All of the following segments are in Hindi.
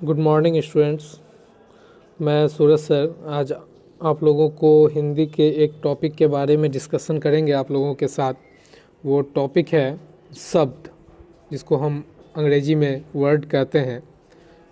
Good morning students. मैं सूरज सर आज आप लोगों को हिंदी के एक टॉपिक के बारे में डिस्कशन करेंगे आप लोगों के साथ। वो टॉपिक है शब्द, जिसको हम अंग्रेजी में वर्ड कहते हैं।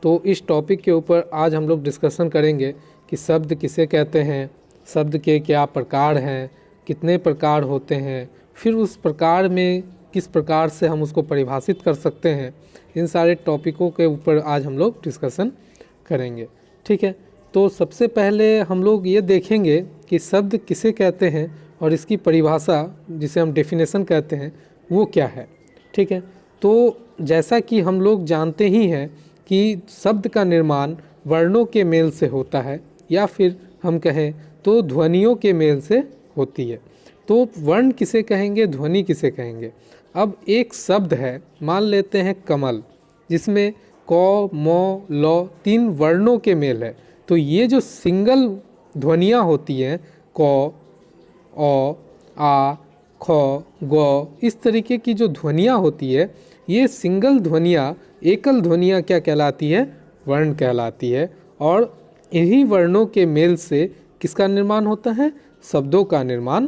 तो इस टॉपिक के ऊपर आज हम लोग डिस्कशन करेंगे कि शब्द किसे कहते हैं, शब्द के क्या प्रकार हैं, कितने प्रकार होते हैं, फिर उस प्रकार में किस प्रकार से हम उसको परिभाषित कर सकते हैं। इन सारे टॉपिकों के ऊपर आज हम लोग डिस्कशन करेंगे। ठीक है, तो सबसे पहले हम लोग ये देखेंगे कि शब्द किसे कहते हैं और इसकी परिभाषा, जिसे हम डेफिनेशन कहते हैं, वो क्या है। ठीक है, तो जैसा कि हम लोग जानते ही हैं कि शब्द का निर्माण वर्णों के मेल से होता है, या फिर हम कहें तो ध्वनियों के मेल से होती है। तो वर्ण किसे कहेंगे, ध्वनि किसे कहेंगे। अब एक शब्द है, मान लेते हैं कमल, जिसमें क, म, ल 3 वर्णों के मेल है। तो ये जो सिंगल ध्वनियाँ होती हैं, क, अ, आ, ख, ग, इस तरीके की जो ध्वनियाँ होती है, ये सिंगल ध्वनियाँ, एकल ध्वनियाँ क्या कहलाती है, वर्ण कहलाती है। और इन्हीं वर्णों के मेल से किसका निर्माण होता है, शब्दों का निर्माण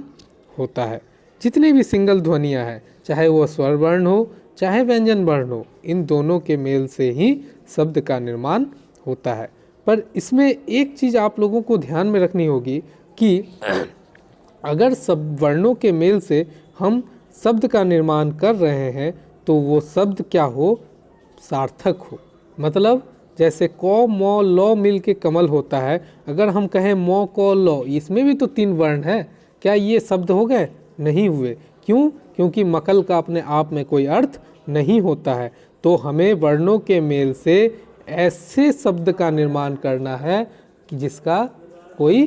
होता है। जितनी भी सिंगल ध्वनियाँ हैं, चाहे वो स्वर वर्ण हो चाहे व्यंजन वर्ण हो, इन दोनों के मेल से ही शब्द का निर्माण होता है। पर इसमें एक चीज़ आप लोगों को ध्यान में रखनी होगी कि अगर सब वर्णों के मेल से हम शब्द का निर्माण कर रहे हैं तो वो शब्द क्या हो, सार्थक हो। मतलब जैसे क, म, ल मिल के कमल होता है, अगर हम कहें म, क, ल, इसमें भी तो 3 वर्ण है, क्या ये शब्द हो गए? नहीं हुए। क्यों? क्योंकि मकल का अपने आप में कोई अर्थ नहीं होता है। तो हमें वर्णों के मेल से ऐसे शब्द का निर्माण करना है कि जिसका कोई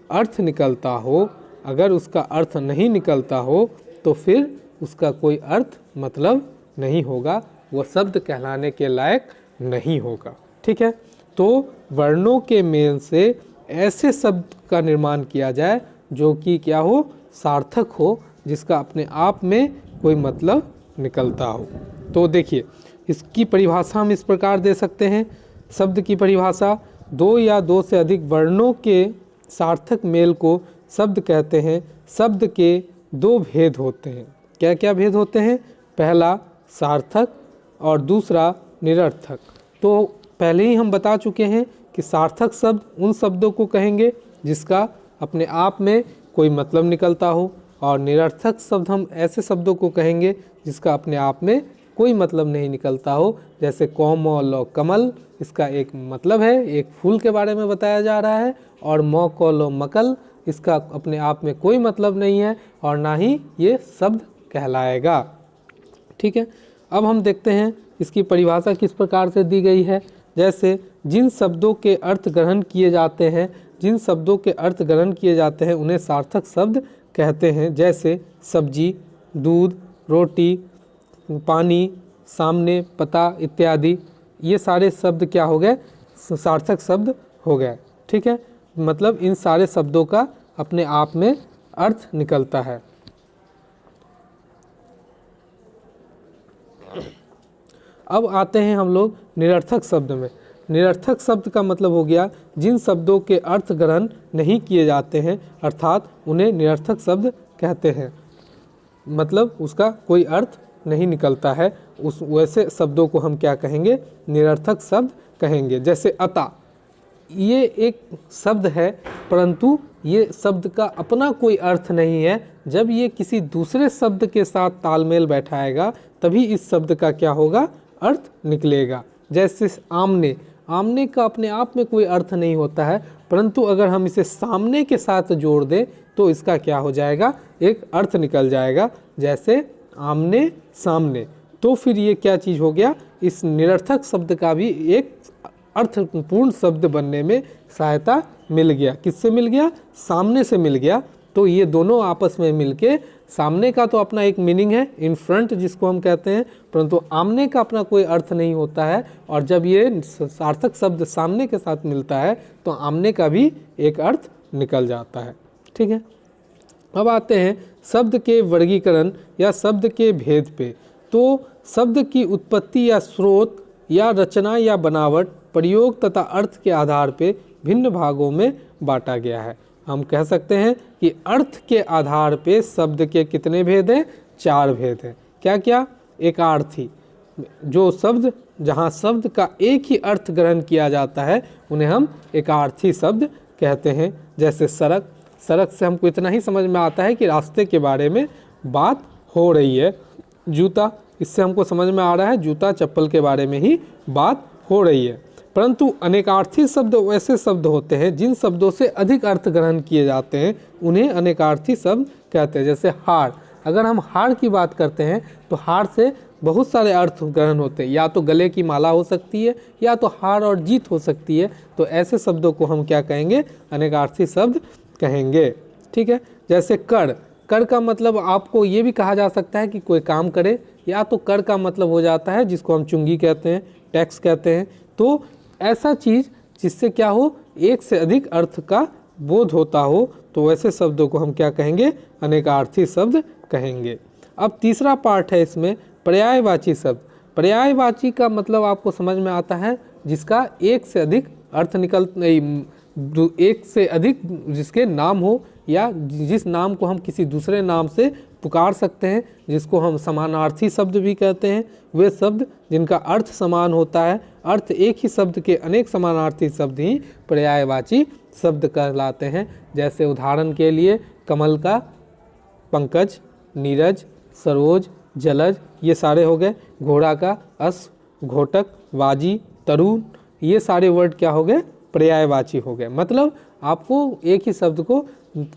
अर्थ निकलता हो। अगर उसका अर्थ नहीं निकलता हो तो फिर उसका कोई अर्थ मतलब नहीं होगा, वह शब्द कहलाने के लायक नहीं होगा। ठीक है, तो वर्णों के मेल से ऐसे शब्द का निर्माण किया जाए जो कि क्या हो, सार्थक हो, जिसका अपने आप में कोई मतलब निकलता हो। तो देखिए, इसकी परिभाषा हम इस प्रकार दे सकते हैं। शब्द की परिभाषा, 2 या 2 से अधिक वर्णों के सार्थक मेल को शब्द कहते हैं। शब्द के 2 भेद होते हैं। क्या क्या भेद होते हैं? पहला सार्थक और दूसरा निरर्थक। तो पहले ही हम बता चुके हैं कि सार्थक शब्द उन शब्दों को कहेंगे जिसका अपने आप में कोई मतलब निकलता हो, और निरर्थक शब्द हम ऐसे शब्दों को कहेंगे जिसका अपने आप में कोई मतलब नहीं निकलता हो। जैसे क, म, ल कमल, इसका एक मतलब है, एक फूल के बारे में बताया जा रहा है, और म, क, ल मकल, इसका अपने आप में कोई मतलब नहीं है और ना ही ये शब्द कहलाएगा। ठीक है, अब हम देखते हैं इसकी परिभाषा किस प्रकार से दी गई है। जैसे जिन शब्दों के अर्थ ग्रहण किए जाते हैं, जिन शब्दों के अर्थ ग्रहण किए जाते हैं उन्हें सार्थक शब्द कहते हैं। जैसे सब्जी, दूध, रोटी, पानी, सामने, पता इत्यादि, ये सारे शब्द क्या हो गए, सार्थक शब्द हो गए। ठीक है, मतलब इन सारे शब्दों का अपने आप में अर्थ निकलता है। अब आते हैं हम लोग निरर्थक शब्द में। निरर्थक शब्द का मतलब हो गया जिन शब्दों के अर्थ ग्रहण नहीं किए जाते हैं, अर्थात उन्हें निरर्थक शब्द कहते हैं। मतलब उसका कोई अर्थ नहीं निकलता है, उस वैसे शब्दों को हम क्या कहेंगे, निरर्थक शब्द कहेंगे। जैसे अता, ये एक शब्द है परंतु ये शब्द का अपना कोई अर्थ नहीं है। जब ये किसी दूसरे शब्द के साथ तालमेल बैठाएगा तभी इस शब्द का क्या होगा, अर्थ निकलेगा। जैसे आमने, आमने का अपने आप में कोई अर्थ नहीं होता है, परंतु अगर हम इसे सामने के साथ जोड़ दें तो इसका क्या हो जाएगा, एक अर्थ निकल जाएगा। जैसे आमने सामने, तो फिर ये क्या चीज़ हो गया, इस निरर्थक शब्द का भी एक अर्थपूर्ण शब्द बनने में सहायता मिल गया। किससे मिल गया, सामने से मिल गया। तो ये दोनों आपस में मिलके, सामने का तो अपना एक मीनिंग है, इन फ्रंट जिसको हम कहते हैं, परंतु आमने का अपना कोई अर्थ नहीं होता है। और जब ये सार्थक शब्द सामने के साथ मिलता है तो आमने का भी एक अर्थ निकल जाता है। ठीक है, अब आते हैं शब्द के वर्गीकरण या शब्द के भेद पे। तो शब्द की उत्पत्ति या स्रोत या रचना या बनावट प्रयोग तथा अर्थ के आधार पे भिन्न भागों में बांटा गया है। हम कह सकते हैं कि अर्थ के आधार पे शब्द के कितने भेद हैं? 4 भेद हैं। क्या क्या? एकार्थी, जो शब्द, जहाँ शब्द का एक ही अर्थ ग्रहण किया जाता है उन्हें हम एकार्थी शब्द कहते हैं। जैसे सड़क, सड़क से हमको इतना ही समझ में आता है कि रास्ते के बारे में बात हो रही है। जूता, इससे हमको समझ में आ रहा है जूता चप्पल के बारे में ही बात हो रही है। परंतु अनेकार्थी शब्द वैसे शब्द होते हैं जिन शब्दों से अधिक अर्थ ग्रहण किए जाते हैं, उन्हें अनेकार्थी शब्द कहते हैं। जैसे हार, अगर हम हार की बात करते हैं तो हार से बहुत सारे अर्थ ग्रहण होते हैं, या तो गले की माला हो सकती है, या तो हार और जीत हो सकती है। तो ऐसे शब्दों को हम क्या कहेंगे? अनेकार्थी शब्द कहेंगे। ठीक है। जैसे कर, कर का मतलब आपको ये भी कहा जा सकता है कि कोई काम करे, या तो कर का मतलब हो जाता है जिसको हम चुंगी कहते हैं, टैक्स कहते हैं। तो ऐसा चीज़ जिससे क्या हो, एक से अधिक अर्थ का बोध होता हो, तो वैसे शब्दों को हम क्या कहेंगे? अनेकार्थी शब्द कहेंगे। अब तीसरा पार्ट है इसमें पर्यायवाची शब्द। पर्यायवाची का मतलब आपको समझ में आता है जिसका एक से अधिक अर्थ एक से अधिक जिसके नाम हो, या जिस नाम को हम किसी दूसरे नाम से पुकार सकते हैं, जिसको हम समानार्थी शब्द भी कहते हैं। वे शब्द जिनका अर्थ समान होता है, अर्थ एक ही शब्द के अनेक समानार्थी शब्द ही पर्यायवाची शब्द कहलाते हैं। जैसे उदाहरण के लिए कमल का पंकज, नीरज, सरोज, जलज, ये सारे हो गए। घोड़ा का अश्व, घोटक, वाजी, तरुण, ये सारे वर्ड क्या हो गए? पर्यायवाची हो गए। मतलब आपको एक ही शब्द को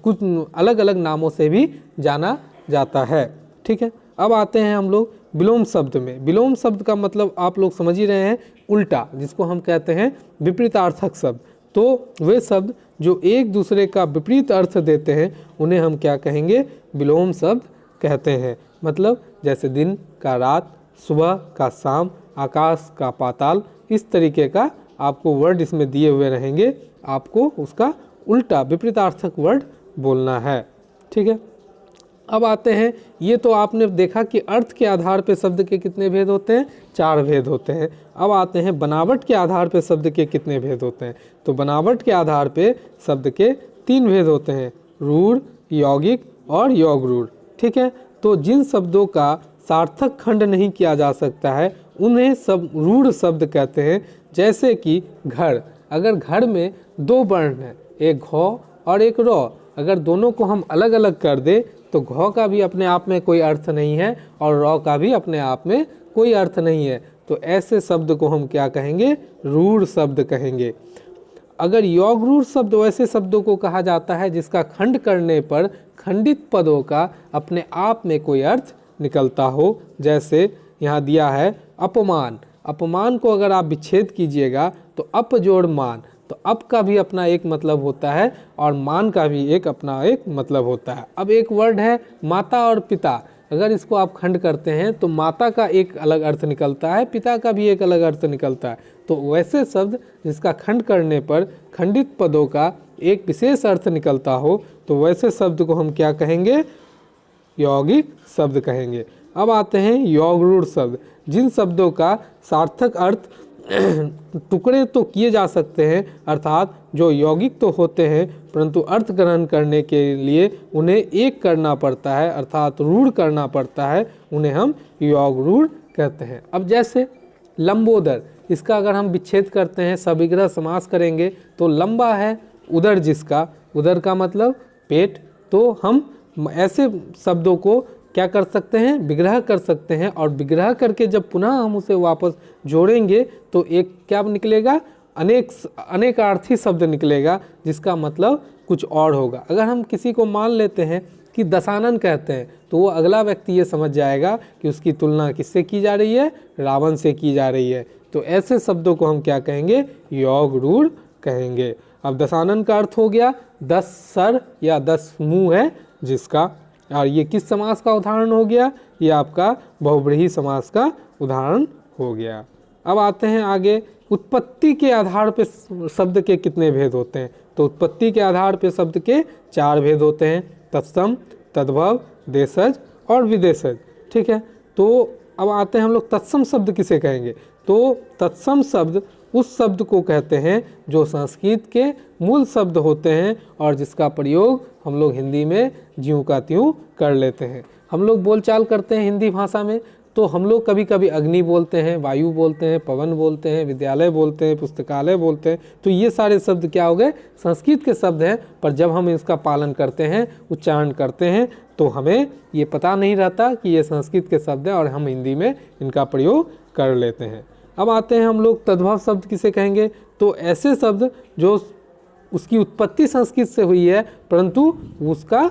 कुछ अलग अलग नामों से भी जाना जाता है। ठीक है। अब आते हैं हम लोग विलोम शब्द में। विलोम शब्द का मतलब आप लोग समझ ही रहे हैं, उल्टा, जिसको हम कहते हैं विपरीतार्थक शब्द। तो वे शब्द जो एक दूसरे का विपरीत अर्थ देते हैं उन्हें हम क्या कहेंगे? विलोम शब्द कहते हैं। मतलब जैसे दिन का रात, सुबह का शाम, आकाश का पाताल, इस तरीके का आपको वर्ड इसमें दिए हुए रहेंगे, आपको उसका उल्टा विपरीतार्थक वर्ड बोलना है। ठीक है। अब आते हैं, ये तो आपने देखा कि अर्थ के आधार पे शब्द के कितने भेद होते हैं? 4 भेद होते हैं। अब आते हैं बनावट के आधार पे शब्द के कितने भेद होते हैं? तो बनावट के आधार पे शब्द के 3 भेद होते हैं, रूढ़, यौगिक और योग रूढ़। ठीक है। तो जिन शब्दों का सार्थक खंड नहीं किया जा सकता है उन्हें सब रूढ़ शब्द कहते हैं। जैसे कि घर, अगर घर में 2 वर्ण हैं, एक घ और एक र, अगर दोनों को हम अलग अलग कर दे तो घ का भी अपने आप में कोई अर्थ नहीं है और र का भी अपने आप में कोई अर्थ नहीं है। तो ऐसे शब्द को हम क्या कहेंगे? रूढ़ शब्द कहेंगे। अगर योग रूढ़ शब्द वैसे शब्दों को कहा जाता है जिसका खंड करने पर खंडित पदों का अपने आप में कोई अर्थ निकलता हो। जैसे यहाँ दिया है अपमान, अपमान को अगर आप विच्छेद कीजिएगा तो अप जोड़ मान, तो अप का भी अपना एक मतलब होता है और मान का भी एक अपना एक मतलब होता है। अब एक वर्ड है माता और पिता, अगर इसको आप खंड करते हैं तो माता का एक अलग अर्थ निकलता है, पिता का भी एक अलग अर्थ निकलता है। तो वैसे शब्द जिसका खंड करने पर खंडित पदों का एक विशेष अर्थ निकलता हो, तो वैसे शब्द को हम क्या कहेंगे? यौगिक शब्द कहेंगे। अब आते हैं योग रूढ़ शब्द, जिन शब्दों का सार्थक अर्थ टुकड़े तो किए जा सकते हैं, अर्थात जो यौगिक तो होते हैं परंतु अर्थ ग्रहण करने के लिए उन्हें एक करना पड़ता है, अर्थात रूढ़ करना पड़ता है, उन्हें हम योग रूढ़ कहते हैं। अब जैसे लंबोदर, इसका अगर हम विच्छेद करते हैं, सविग्रह समास करेंगे तो लंबा है उदर, जिसका उदर का मतलब पेट, तो हम ऐसे शब्दों को क्या कर सकते हैं? विग्रह कर सकते हैं, और विग्रह करके जब पुनः हम उसे वापस जोड़ेंगे तो एक क्या निकलेगा? अनेकार्थी शब्द निकलेगा, जिसका मतलब कुछ और होगा। अगर हम किसी को मान लेते हैं कि दशानन कहते हैं तो वो अगला व्यक्ति ये समझ जाएगा कि उसकी तुलना किससे की जा रही है? रावण से की जा रही है। तो ऐसे शब्दों को हम क्या कहेंगे? योग रूढ़ कहेंगे। अब दशानन का अर्थ हो गया 10 सर या 10 मुंह है जिसका, और ये किस समास का उदाहरण हो गया? ये आपका बहुब्रीहि समास का उदाहरण हो गया। अब आते हैं आगे, उत्पत्ति के आधार पे शब्द के कितने भेद होते हैं? तो उत्पत्ति के आधार पे शब्द के 4 भेद होते हैं, तत्सम, तद्भव, देशज और विदेशज। ठीक है। तो अब आते हैं हम लोग तत्सम शब्द किसे कहेंगे? तो तत्सम शब्द उस शब्द को कहते हैं जो संस्कृत के मूल शब्द होते हैं और जिसका प्रयोग हम लोग हिंदी में ज्यों का त्यों कर लेते हैं। हम लोग बोलचाल करते हैं हिंदी भाषा में, तो हम लोग कभी कभी अग्नि बोलते हैं, वायु बोलते हैं, पवन बोलते हैं, विद्यालय बोलते हैं, पुस्तकालय बोलते हैं। तो ये सारे शब्द क्या हो गए, संस्कृत के शब्द हैं, पर जब हम इसका पालन करते हैं, उच्चारण करते हैं, तो हमें ये पता नहीं रहता कि ये संस्कृत के शब्द हैं और हम हिंदी में इनका प्रयोग कर लेते हैं। अब आते हैं हम लोग तद्भव शब्द किसे कहेंगे। तो ऐसे शब्द जो उसकी उत्पत्ति संस्कृत से हुई है परंतु उसका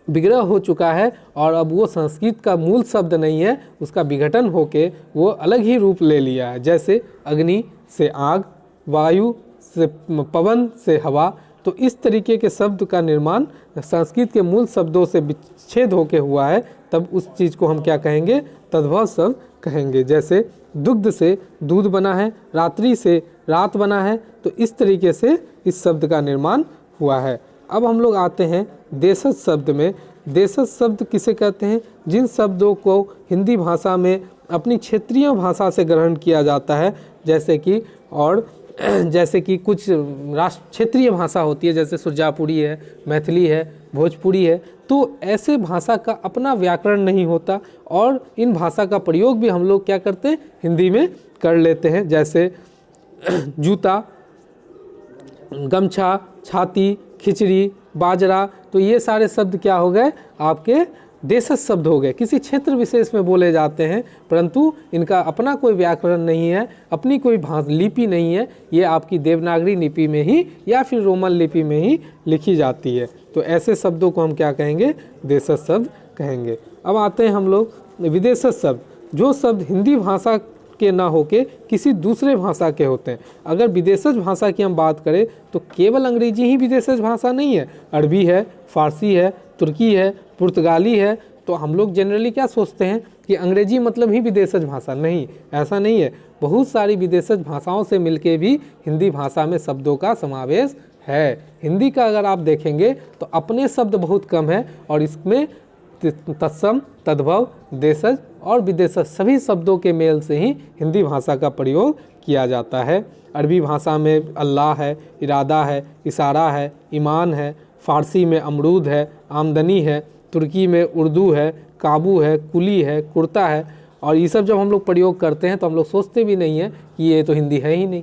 विग्रह हो चुका है और अब वो संस्कृत का मूल शब्द नहीं है, उसका विघटन होके वो अलग ही रूप ले लिया है। जैसे अग्नि से आग, वायु से पवन से हवा। तो इस तरीके के शब्द का निर्माण संस्कृत के मूल शब्दों से विच्छेद होके हुआ है, तब उस चीज़ को हम क्या कहेंगे, तद्भव शब्द कहेंगे। जैसे दुग्ध से दूध बना है, रात्रि से रात बना है, तो इस तरीके से इस शब्द का निर्माण हुआ है। अब हम लोग आते हैं देशज शब्द में। देशज शब्द किसे कहते हैं, जिन शब्दों को हिंदी भाषा में अपनी क्षेत्रीय भाषा से ग्रहण किया जाता है, जैसे कि कुछ राष्ट्र क्षेत्रीय भाषा होती है, जैसे सुरजापुरी है, मैथिली है, भोजपुरी है। तो ऐसे भाषा का अपना व्याकरण नहीं होता और इन भाषा का प्रयोग भी हम लोग क्या करते हैं, हिंदी में कर लेते हैं। जैसे जूता, गमछा, छाती, खिचड़ी, बाजरा। तो ये सारे शब्द क्या हो गए, आपके देशज शब्द हो गए, किसी क्षेत्र विशेष में बोले जाते हैं, परंतु इनका अपना कोई व्याकरण नहीं है, अपनी कोई लिपि नहीं है। ये आपकी देवनागरी लिपि में ही या फिर रोमन लिपि में ही लिखी जाती है। तो ऐसे शब्दों को हम क्या कहेंगे, देशज शब्द कहेंगे। अब आते हैं हम लोग विदेशज शब्द, जो शब्द हिंदी भाषा के ना होके किसी दूसरे भाषा के होते हैं। अगर विदेशज भाषा की हम बात करें तो केवल अंग्रेजी ही विदेशज भाषा नहीं है, अरबी है, फारसी है, तुर्की है, पुर्तगाली है। तो हम लोग जनरली क्या सोचते हैं कि अंग्रेजी मतलब ही विदेशज भाषा, नहीं, ऐसा नहीं है। बहुत सारी विदेशज भाषाओं से मिलके भी हिंदी भाषा में शब्दों का समावेश है। हिंदी का अगर आप देखेंगे तो अपने शब्द बहुत कम है और इसमें तत्सम, तद्भव, देशज और विदेशज सभी शब्दों के मेल से ही हिंदी भाषा का प्रयोग किया जाता है। अरबी भाषा में अल्लाह है, इरादा है, इशारा है, ईमान है, फ़ारसी में अमरूद है, आमदनी है, तुर्की में उर्दू है, काबू है, कुली है, कुर्ता है। और ये सब जब हम लोग प्रयोग करते हैं तो हम लोग सोचते भी नहीं हैं कि ये तो हिंदी है ही नहीं,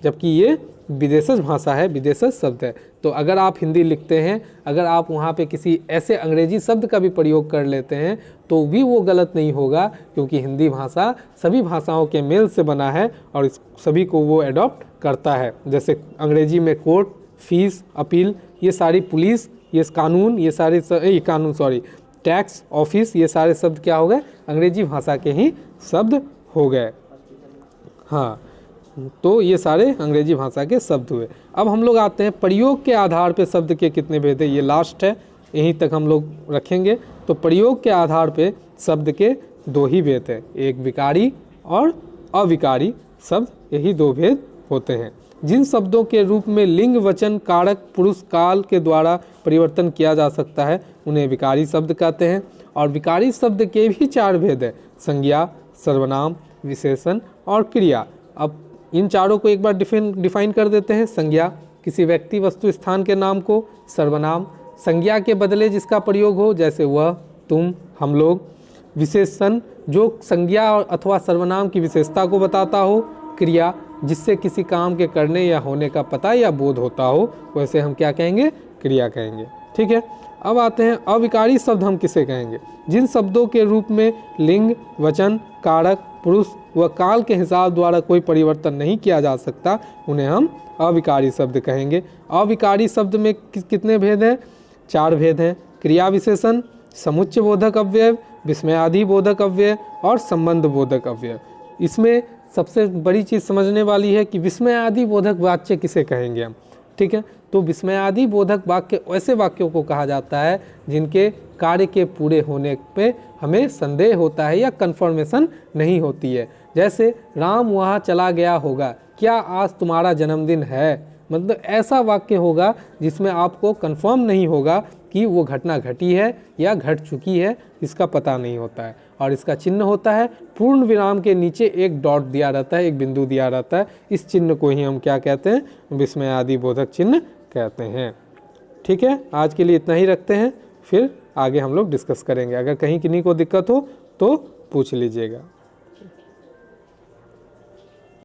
जबकि ये विदेशज भाषा है, विदेशज शब्द है। तो अगर आप हिंदी लिखते हैं, अगर आप वहाँ पे किसी ऐसे अंग्रेजी शब्द का भी प्रयोग कर लेते हैं तो भी वो गलत नहीं होगा, क्योंकि हिंदी भाषा सभी भाषाओं के मेल से बना है और इस सभी को वो एडॉप्ट करता है। जैसे अंग्रेजी में कोर्ट, फीस, अपील, ये सारी पुलिस, ये कानून, ये सारे टैक्स, ऑफिस, ये सारे शब्द क्या हो गए, अंग्रेजी भाषा के ही शब्द हो गए। हाँ, तो ये सारे अंग्रेजी भाषा के शब्द हुए। अब हम लोग आते हैं प्रयोग के आधार पे शब्द के कितने भेद है, ये लास्ट है, यहीं तक हम लोग रखेंगे। तो प्रयोग के आधार पे शब्द के दो ही भेद है, एक विकारी और अविकारी शब्द, यही दो भेद होते हैं। जिन शब्दों के रूप में लिंग, वचन, कारक, पुरुष, काल के द्वारा परिवर्तन किया जा सकता है उन्हें विकारी शब्द कहते हैं। और विकारी शब्द के भी चार भेद है, संज्ञा, सर्वनाम, विशेषण और क्रिया। अब इन चारों को एक बार डिफाइन कर देते हैं। संज्ञा, किसी व्यक्ति, वस्तु, स्थान के नाम को। सर्वनाम, संज्ञा के बदले जिसका प्रयोग हो, जैसे वह, तुम, हम लोग। विशेषण, जो संज्ञा अथवा सर्वनाम की विशेषता को बताता हो। क्रिया, जिससे किसी काम के करने या होने का पता या बोध होता हो, वैसे हम क्या कहेंगे, क्रिया कहेंगे। ठीक है। अब आते हैं अविकारी शब्द हम किसे कहेंगे, जिन शब्दों के रूप में लिंग, वचन, कारक, पुरुष व काल के हिसाब द्वारा कोई परिवर्तन नहीं किया जा सकता, उन्हें हम अविकारी शब्द कहेंगे। अविकारी शब्द में कितने भेद हैं, चार भेद हैं। क्रिया विशेषण, समुच्चय बोधक अव्यय, विस्मयादि बोधक अव्यय और संबंध बोधक अव्यय। इसमें सबसे बड़ी चीज़ समझने वाली है कि विस्मयादि बोधक वाक्य किसे कहेंगे हम। ठीक है, तो विस्मयादि बोधक वाक्य ऐसे वाक्यों को कहा जाता है जिनके कार्य के पूरे होने पे हमें संदेह होता है या कंफर्मेशन नहीं होती है। जैसे राम वहाँ चला गया होगा, क्या आज तुम्हारा जन्मदिन है, मतलब ऐसा वाक्य होगा जिसमें आपको कंफर्म नहीं होगा कि वो घटना घटी है या घट चुकी है, इसका पता नहीं होता है। और इसका चिन्ह होता है पूर्ण विराम के नीचे एक डॉट दिया रहता है, एक बिंदु दिया रहता है। इस चिन्ह को ही हम क्या कहते हैं? विस्मयादि बोधक चिन्ह कहते हैं। ठीक है, आज के लिए इतना ही रखते हैं, फिर आगे हम लोग डिस्कस करेंगे। अगर कहीं किन्हीं को दिक्कत हो तो पूछ लीजिएगा।